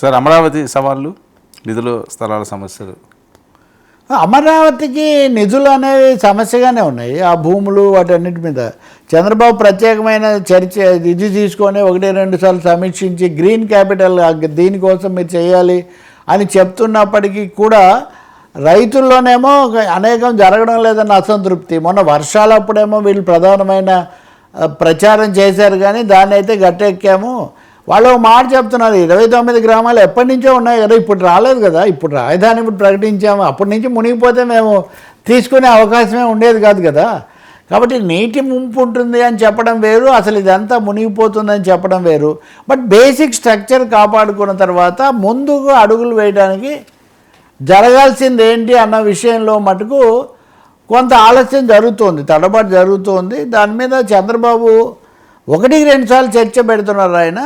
Sir Amaravati సవాళ్ళు, నిధులు, స్థలాల సమస్యలు. అమరావతికి నిధులు అనేవి సమస్యగానే ఉన్నాయి. ఆ భూములు వాటన్నిటి మీద చంద్రబాబు ప్రత్యేకమైన చర్చ ఇది తీసుకొని 1-2 సార్లు సమీక్షించి గ్రీన్ క్యాపిటల్ దీనికోసం మీరు చేయాలి అని చెప్తున్నప్పటికీ కూడా రైతుల్లోనేమో అనేకం జరగడం లేదన్న అసంతృప్తి. మొన్న వర్షాలప్పుడేమో వీళ్ళు ప్రధానమైన ప్రచారం చేశారు, కానీ దాన్ని అయితే గట్టెక్కాము. వాళ్ళు మాట చెప్తున్నారు, 29 గ్రామాలు ఎప్పటి నుంచో ఉన్నాయి కదా, ఇప్పుడు రాలేదు కదా, ఇప్పుడు రాజధాని ఇప్పుడు ప్రకటించాము, అప్పటి నుంచి మునిగిపోతే మేము తీసుకునే అవకాశమే ఉండేది కాదు కదా. కాబట్టి నీటి ముంపు ఉంటుంది అని చెప్పడం వేరు, అసలు ఇదంతా మునిగిపోతుందని చెప్పడం వేరు. బట్ బేసిక్ స్ట్రక్చర్ కాపాడుకున్న తర్వాత ముందుకు అడుగులు వేయడానికి జరగాల్సింది ఏంటి అన్న విషయంలో మటుకు కొంత ఆలస్యం జరుగుతోంది, తడబాటు జరుగుతోంది. దాని మీద చంద్రబాబు 1-2 సార్లు చర్చ పెడుతున్నారు. ఆయన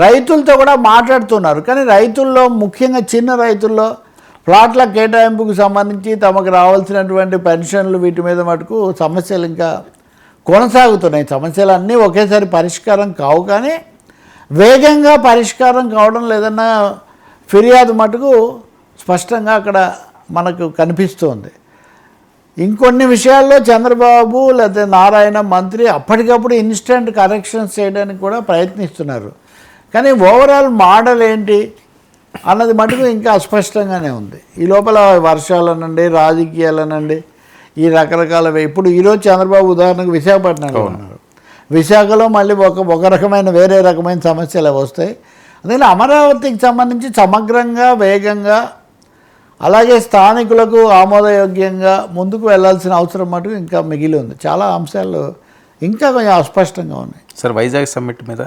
రైతులతో కూడా మాట్లాడుతున్నారు, కానీ రైతుల్లో ముఖ్యంగా చిన్న రైతుల్లో ప్లాట్ల కేటాయింపుకు సంబంధించి తమకు రావాల్సినటువంటి పెన్షన్లు వీటి మీద మటుకు సమస్యలు ఇంకా కొనసాగుతున్నాయి. సమస్యలు అన్నీ ఒకేసారి పరిష్కారం కావు, కానీ వేగంగా పరిష్కారం కావడం లేదన్న ఫిర్యాదు మటుకు స్పష్టంగా అక్కడ మనకు కనిపిస్తోంది. ఇంకొన్ని విషయాల్లో చంద్రబాబు లేదా నారాయణ మంత్రి అప్పటికప్పుడు ఇన్స్టెంట్ కరెక్షన్స్ చేయడానికి కూడా ప్రయత్నిస్తున్నారు, కానీ ఓవరాల్ మోడల్ ఏంటి అన్నది మటుకు ఇంకా అస్పష్టంగానే ఉంది. ఈ లోపల వర్షాలనండి, రాజకీయాలనండి, ఈ రకరకాల ఇప్పుడు ఈరోజు చంద్రబాబు ఉదాహరణకు విశాఖపట్నంలో ఉన్నారు. విశాఖలో మళ్ళీ ఒక రకమైన వేరే రకమైన సమస్యలు వస్తాయి. అందుకని అమరావతికి సంబంధించి సమగ్రంగా, వేగంగా, అలాగే స్థానికులకు ఆమోదయోగ్యంగా ముందుకు వెళ్లాల్సిన అవసరం మటుకు ఇంకా మిగిలి ఉంది. చాలా అంశాలు ఇంకా కొంచెం అస్పష్టంగా ఉన్నాయి. సార్ వైజాగ్ సమ్మిట్ మీద